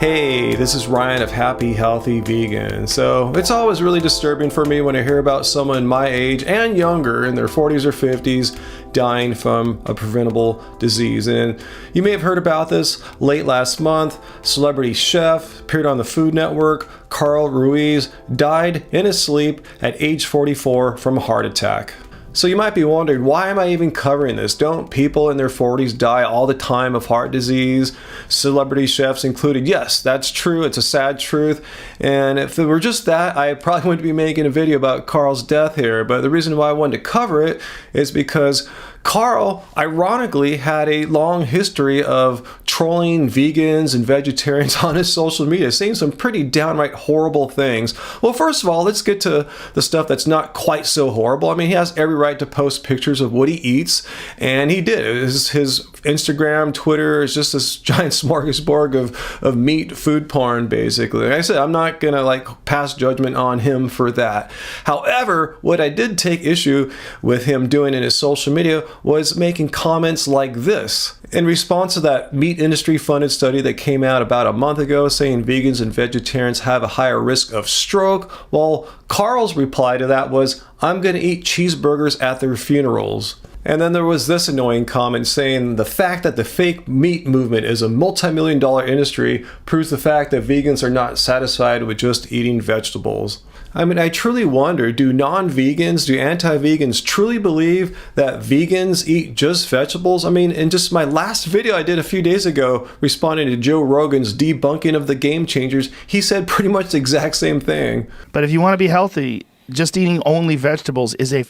Hey, this is Ryan of Happy Healthy Vegan. So it's always really disturbing for me when I hear about someone my age and younger in their 40s or 50s dying from a preventable disease. And you may have heard about this late last month. Celebrity chef, appeared on the Food Network, Carl Ruiz, died in his sleep at age 44 from a heart attack. So you might be wondering, why am I even covering this? Don't people in their 40s die all the time of heart disease, celebrity chefs included? Yes, that's true. It's a sad truth. And if it were just that, I probably wouldn't be making a video about Carl's death here. But the reason why I wanted to cover it is because Carl, ironically, had a long history of trolling vegans and vegetarians on his social media, saying some pretty downright horrible things. Well, first of all, let's get to the stuff that's not quite so horrible. I mean, he has every right to post pictures of what he eats, and he did. His Instagram, Twitter is just this giant smorgasbord of meat food porn, basically. Like I said, I'm not going to pass judgment on him for that. However, what I did take issue with him doing in his social media was making comments like this. In response to that meat industry funded study that came out about a month ago saying vegans and vegetarians have a higher risk of stroke, well, Carl's reply to that was, "I'm going to eat cheeseburgers at their funerals." And then there was this annoying comment saying the fact that the fake meat movement is a multi-million-dollar industry proves the fact that vegans are not satisfied with just eating vegetables. I mean, I truly wonder, do non-vegans, do anti-vegans truly believe that vegans eat just vegetables? I mean, in just my last video I did a few days ago, responding to Joe Rogan's debunking of the Game Changers, he said pretty much the exact same thing. But if you want to be healthy, just eating only vegetables is a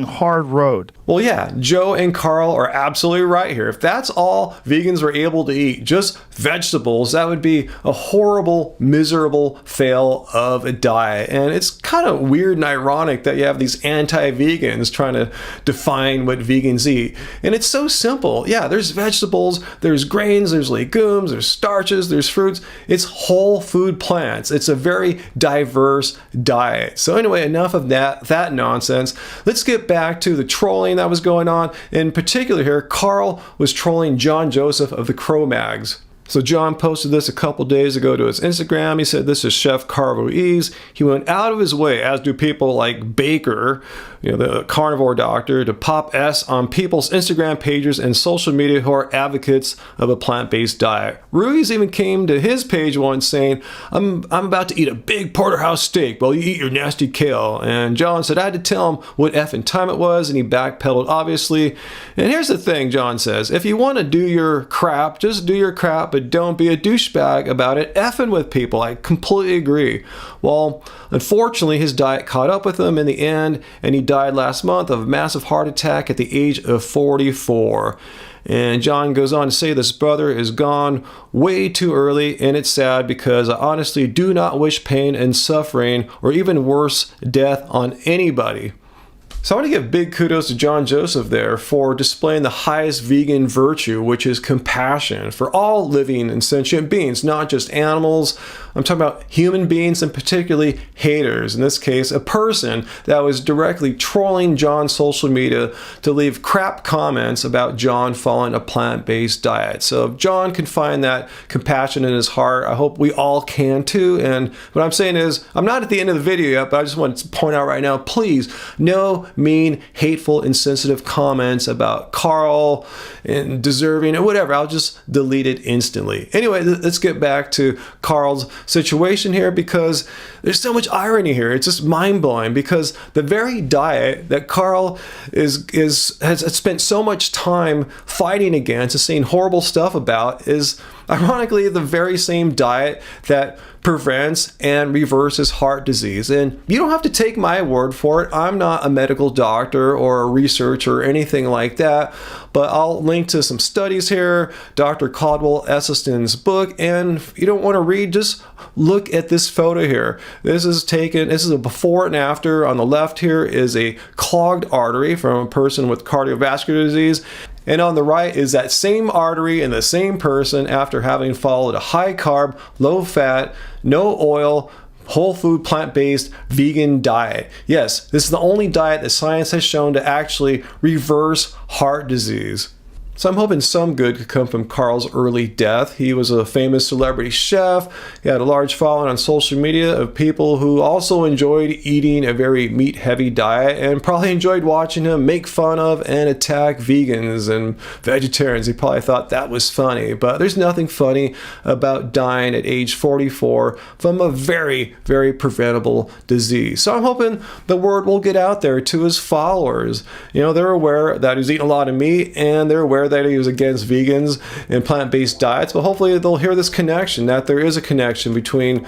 hard road. Well, yeah, Joe and Carl are absolutely right here. If that's all vegans were able to eat, just vegetables, that would be a horrible, miserable fail of a diet. And it's kind of weird and ironic that you have these anti-vegans trying to define what vegans eat. And it's so simple. Yeah, there's vegetables, there's grains, there's legumes, there's starches, there's fruits. It's whole food plants. It's a very diverse diet. So anyway, enough of that nonsense. Let's get back to the trolling that was going on. In particular here, Carl was trolling John Joseph of the Cro-Mags. So John posted this a couple days ago to his Instagram. He said, "This is Chef Carl Ruiz. He went out of his way, as do people like Baker, the carnivore doctor, to pop S on people's Instagram pages and social media who are advocates of a plant-based diet." Ruiz even came to his page once saying, I'm about to eat a big porterhouse steak while you eat your nasty kale. And John said I had to tell him what effing time it was, and he backpedaled, obviously. And here's the thing, John says, if you want to do your crap, just do your crap, but don't be a douchebag about it effing with people. I completely agree. Well, unfortunately, his diet caught up with him in the end, and he died last month of a massive heart attack at the age of 44. And John goes on to say this brother is gone way too early, and it's sad because I honestly do not wish pain and suffering, or even worse, death on anybody. So I want to give big kudos to John Joseph there for displaying the highest vegan virtue, which is compassion for all living and sentient beings, not just animals. I'm talking about human beings, and particularly haters. In this case, a person that was directly trolling John's social media to leave crap comments about John following a plant-based diet. So if John can find that compassion in his heart, I hope we all can too. And what I'm saying is, I'm not at the end of the video yet, but I just want to point out right now, please, no mean, hateful, insensitive comments about Carl and deserving or whatever. I'll just delete it instantly. Anyway, let's get back to Carl's situation here, because there's so much irony here. It's just mind-blowing, because the very diet that Carl has spent so much time fighting against and saying horrible stuff about is ironically the very same diet that prevents and reverses heart disease. And you don't have to take my word for it. I'm not a medical doctor or a researcher or anything like that, but I'll link to some studies here, Dr. Caldwell Esselstyn's book, and if you don't want to read, just look at this photo here. This is a before and after. On the left here is a clogged artery from a person with cardiovascular disease. And on the right is that same artery in the same person after having followed a high carb, low fat, no oil, whole food, plant-based, vegan diet. Yes, this is the only diet that science has shown to actually reverse heart disease. So I'm hoping some good could come from Carl's early death. He was a famous celebrity chef. He had a large following on social media of people who also enjoyed eating a very meat-heavy diet and probably enjoyed watching him make fun of and attack vegans and vegetarians. He probably thought that was funny, but there's nothing funny about dying at age 44 from a very, very preventable disease. So I'm hoping the word will get out there to his followers. You know, they're aware that he's eating a lot of meat, and they're aware that he was against vegans and plant-based diets, but hopefully they'll hear this connection, that there is a connection between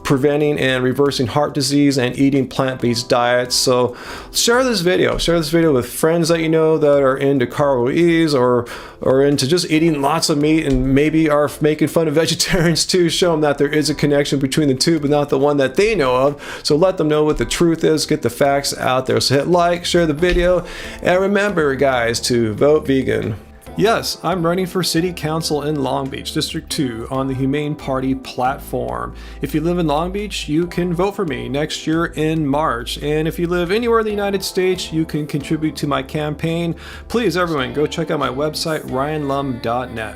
preventing and reversing heart disease and eating plant-based diets. So share this video with friends that you know that are into Carl Ruiz or into just eating lots of meat and maybe are making fun of vegetarians too. Show them that there is a connection between the two, but not the one that they know of. So let them know what the truth is, get the facts out there. So hit like, share the video, and remember guys to vote vegan. Yes, I'm running for City Council in Long Beach, District 2, on the Humane Party platform. If you live in Long Beach, you can vote for me next year in March. And if you live anywhere in the United States, you can contribute to my campaign. Please, everyone, go check out my website, ryanlum.net.